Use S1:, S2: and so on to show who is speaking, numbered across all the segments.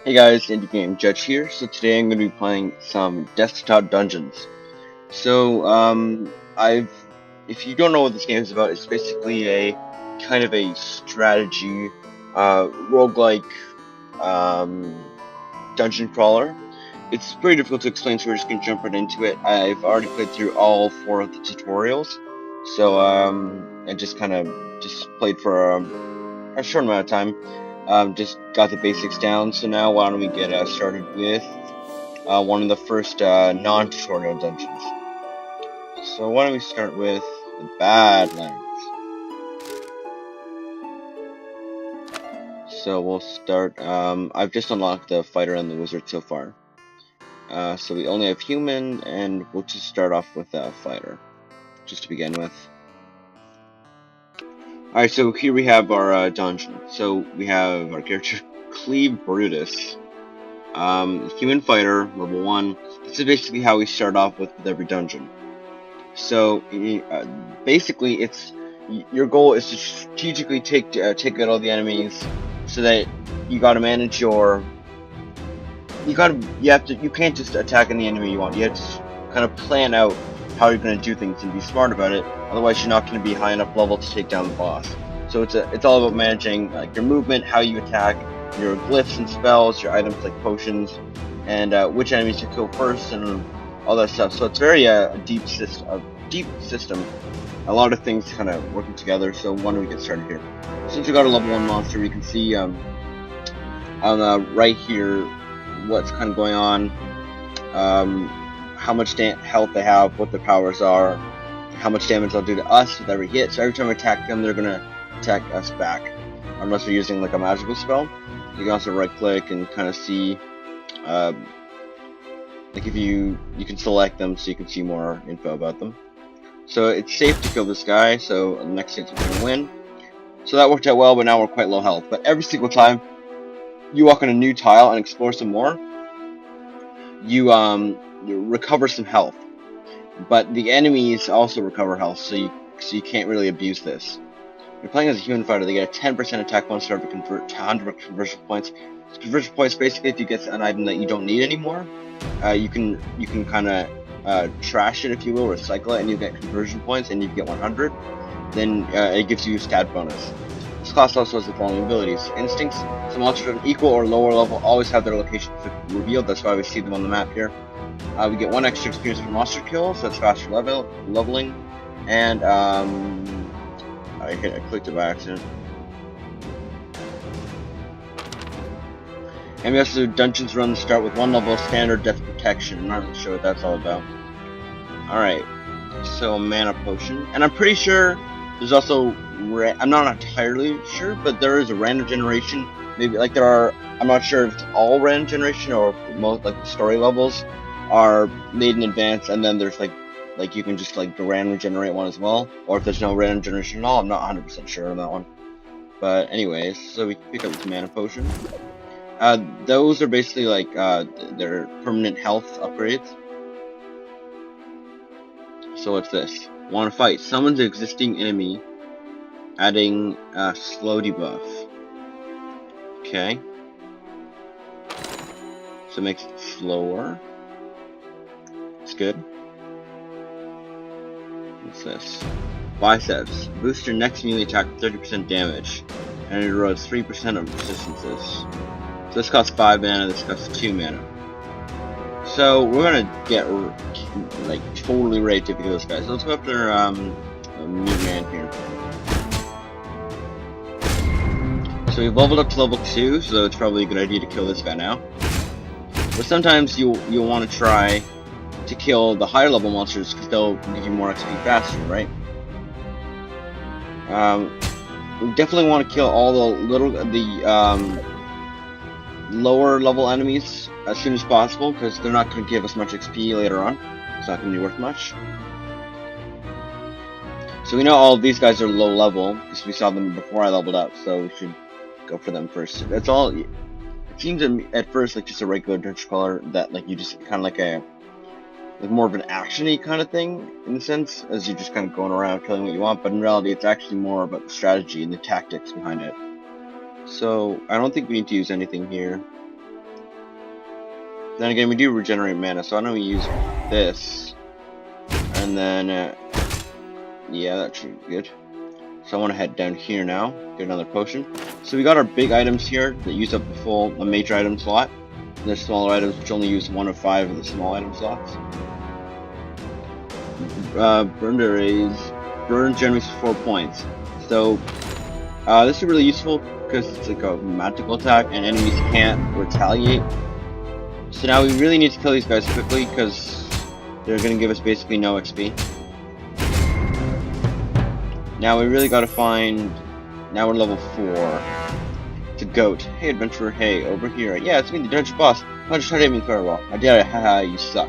S1: Hey guys, Indie Game Judge here. So today I'm going to be playing some desktop dungeons. If you don't know what this game is about, it's basically a kind of a strategy, roguelike, dungeon crawler. It's pretty difficult to explain, so we're just going to jump right into it. I've already played through all 4 of the tutorials, so I just played for a short amount of time. Just got the basics down, so now why don't we get started with one of the first non-tutorial dungeons. So why don't we start with the Badlands. So we'll start, I've just unlocked the fighter and the wizard so far. So we only have human, and we'll just start off with fighter, just to begin with. Alright, so here we have our dungeon. So we have our character, Cleve Brutus. Human fighter, level 1. This is basically how we start off with every dungeon. So, basically, your goal is to strategically take out all the enemies, so that you gotta manage you can't just attack any enemy you want. You have to kind of plan out how you're gonna do things and be smart about it. Otherwise, you're not gonna be high enough level to take down the boss. So it's all about managing like your movement, how you attack, your glyphs and spells, your items like potions, and which enemies to kill first, and all that stuff. So it's very a deep system. A lot of things kind of working together. So why don't we get started here? Since we got a level 1 monster, we can see on the right here what's kind of going on, how much health they have, what their powers are, how much damage they'll do to us with every hit. So every time we attack them, they're gonna attack us back, unless we're using like a magical spell. You can also right click and kind of see, like if you can select them so you can see more info about them. So it's safe to kill this guy, so the next stage we're gonna win. So that worked out well, but now we're quite low health. But every single time you walk on a new tile and explore some more, you recover some health. But the enemies also recover health, so you can't really abuse this. You're playing as a human fighter. They get a 10% attack bonus to convert to 100 conversion points. Conversion points basically if you get an item that you don't need anymore, you can kind of trash it, if you will, recycle it, and you get conversion points, and you get 100. Then it gives you a stat bonus. This class also has the following abilities: instincts. Some monsters of an equal or lower level always have their location revealed. That's why we see them on the map here. We get 1 extra experience for monster kills, so that's faster leveling, and I clicked it by accident. And we also do dungeons run start with 1 level of standard death protection. I'm not really sure what that's all about. Alright, so mana potion. And I'm pretty sure there's also, I'm not entirely sure, but there is a random generation. Maybe, like there are, I'm not sure if it's all random generation or if most, like the story levels are made in advance, and then there's like you can just like randomly generate one as well. Or if there's no random generation at all, I'm not 100% sure on that one. But anyways, so we can pick up this mana potion. Those are basically like, they're permanent health upgrades. So what's this? Want to fight. Summons an existing enemy, adding a slow debuff. Okay. So it makes it slower. It's good. What's this? Biceps. Boost your next melee attack with 30% damage, and it erodes 3% of resistances. So this costs 5 mana, this costs 2 mana. So we're gonna get like totally ready to kill this guy. So let's go after a new man here. So we've leveled up to level 2, so it's probably a good idea to kill this guy now. But sometimes you'll want to try to kill the higher level monsters because they'll give you more XP faster, right? We definitely want to kill all the lower level enemies as soon as possible, because they're not going to give us much XP later on. It's not going to be worth much. So we know all of these guys are low level because we saw them before I leveled up, so we should go for them first. That's all. It seems at first like just a regular dungeon crawler that like you just kind of like more of an action-y kind of thing in a sense, as you're just kind of going around killing what you want. But in reality, it's actually more about the strategy and the tactics behind it. So I don't think we need to use anything here. Then again, we do regenerate mana, so why don't we use this? And then, yeah, that should be good. So I want to head down here now, get another potion. So we got our big items here that use up the major item slot. And there's smaller items which only use 1 of 5 of the small item slots. Burn Berries. Burn generates 4 points. So, this is really useful because it's like a magical attack and enemies can't retaliate. So now we really need to kill these guys quickly because they're going to give us basically no XP. Now we really gotta find... Now we're level 4. It's a goat. Hey adventurer, hey, over here. Yeah, it's me, the dungeon boss. Why just try to hit me fireball? I did it, haha, you suck.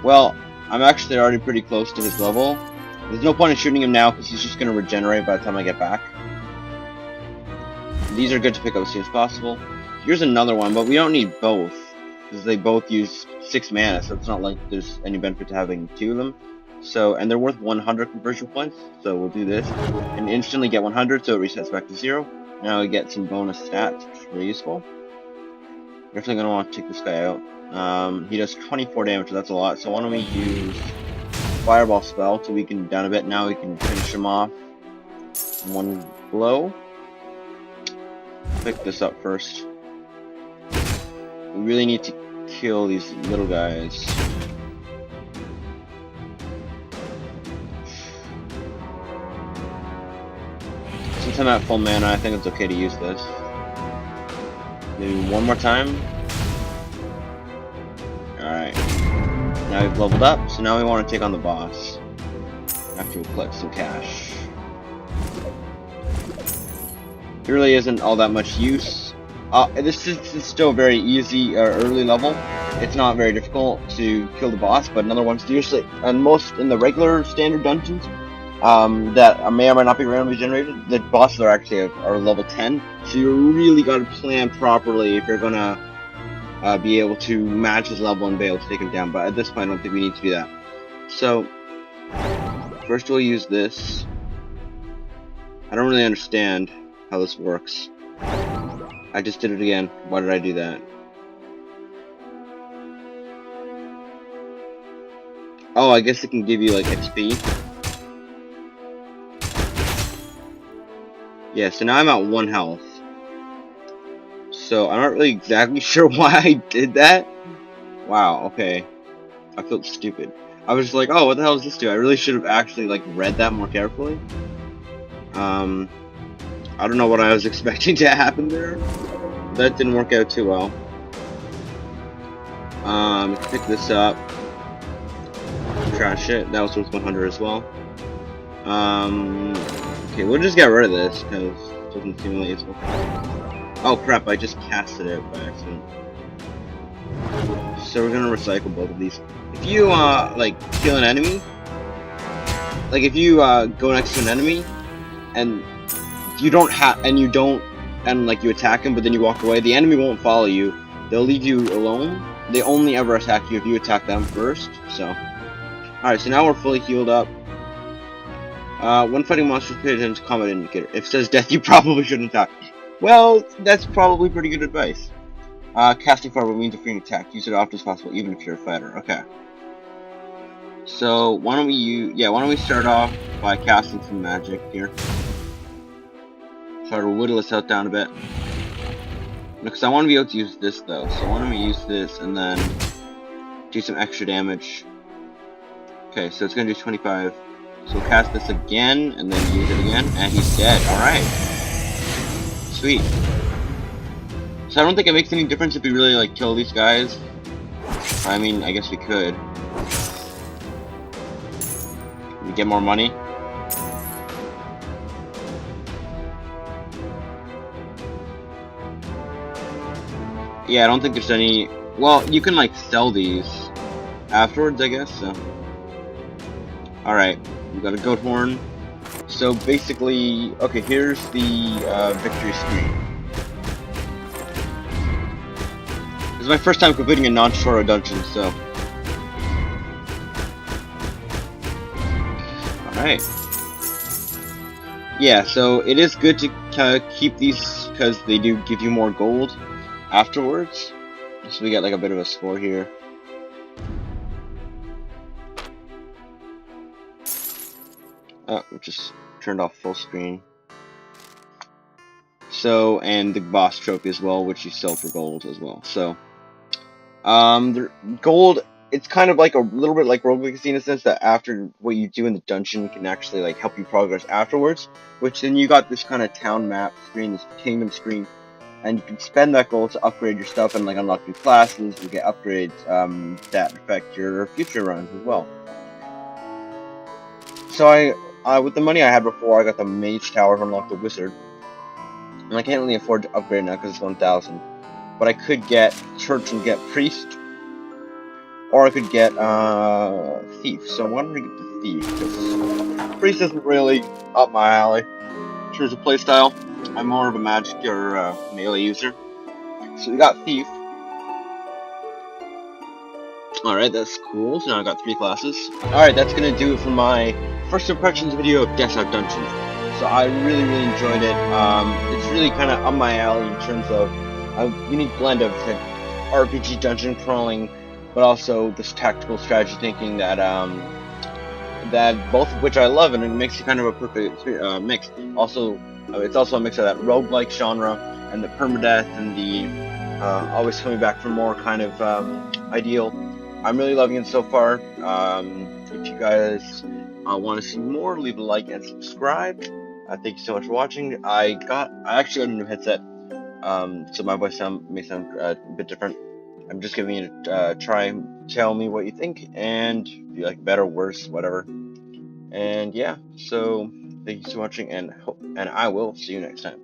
S1: Well, I'm actually already pretty close to his level. There's no point in shooting him now because he's just gonna regenerate by the time I get back. These are good to pick up as soon as possible. Here's another one, but we don't need both. Because they both use 6 mana, so it's not like there's any benefit to having 2 of them. So, and they're worth 100 conversion points, so we'll do this. And instantly get 100, so it resets back to 0. Now we get some bonus stats, which is really useful. Definitely going to want to take this guy out. He does 24 damage, so that's a lot. So why don't we use Fireball spell to weaken him down a bit. Now we can finish him off in one blow. Pick this up first. We really need to kill these little guys. Since I'm at full mana, I think it's okay to use this. Maybe one more time. Alright. Now we've leveled up, so now we want to take on the boss. After we collect some cash. There really isn't all that much use. This is still very easy, early level. It's not very difficult to kill the boss, but another one's usually, and most in the regular standard dungeons, that may or may not be randomly generated, the bosses are actually are level 10, so you really got to plan properly if you're gonna be able to match his level and be able to take him down, but at this point I don't think we need to do that. So, first we'll use this. I don't really understand how this works. I just did it again. Why did I do that? Oh, I guess it can give you like XP. Yeah, so now I'm at 1 health. So I'm not really exactly sure why I did that. Wow, okay. I felt stupid. I was just like, oh, what the hell does this do? I really should have actually like read that more carefully. I don't know what I was expecting to happen there. That didn't work out too well. Pick this up. Trash it. That was worth 100 as well. Okay, we'll just get rid of this because it doesn't seem like it's working. Oh crap! I just casted it by accident. So we're gonna recycle both of these. If you like kill an enemy, like if you go next to an enemy and you don't like you attack him, but then you walk away, the enemy won't follow you. They'll leave you alone. They only ever attack you if you attack them first. So, alright, so now we're fully healed up. When fighting monsters, pay attention to combat indicator. If it says death, you probably shouldn't attack. Well, that's probably pretty good advice. Casting fireball means a free attack. Use it as often as possible, even if you're a fighter. Okay. So why don't we start off by casting some magic here. Try to whittle this out down a bit. Because I want to be able to use this though. So why don't we use this and then do some extra damage. Okay, so it's gonna do 25. So we'll cast this again and then use it again, and he's dead. Alright. Sweet. So I don't think it makes any difference if we really like kill these guys. I mean, I guess we could. We get more money. Yeah, I don't think there's any... Well, you can like sell these afterwards, I guess, so... Alright, we got a goat horn. So basically... Okay, here's the victory screen. This is my first time completing a non-tutorial dungeon, so... Alright. Yeah, so it is good to keep these because they do give you more gold afterwards. So we get like a bit of a score here. Oh, just turned off full screen. So, and the boss trophy as well, which you sell for gold as well. So, the gold, it's kind of like a little bit like roguelike in a sense that after what you do in the dungeon can actually like help you progress afterwards. Which then you got this kind of town map screen, this kingdom screen, and you can spend that gold to upgrade your stuff and like unlock new classes and get upgrades that affect your future runs as well. So with the money I had before, I got the mage tower to unlock the wizard. And I can't really afford to upgrade now because it's 1,000. But I could get church and get priest, or I could get thief. So why don't I get the thief? Because priest isn't really up my alley in terms of playstyle. I'm more of a magic or melee user. So we got thief. Alright, that's cool. So now I got 3 classes. Alright, that's gonna do it for my first impressions video of Dash Out Dungeons. So I really enjoyed it. It's really kind of up my alley in terms of a unique blend of RPG dungeon crawling, but also this tactical strategy thinking that that both of which I love, and it makes it kind of a perfect mix. Also, it's also a mix of that roguelike genre and the permadeath and the always coming back for more kind of ideal. I'm really loving it so far. If you guys want to see more, leave a like and subscribe. Thank you so much for watching. I actually got a new headset, so my voice may sound a bit different. I'm just giving it a try. Tell me what you think, and if you like better, worse, whatever. And yeah, so thank you so much, and I will see you next time.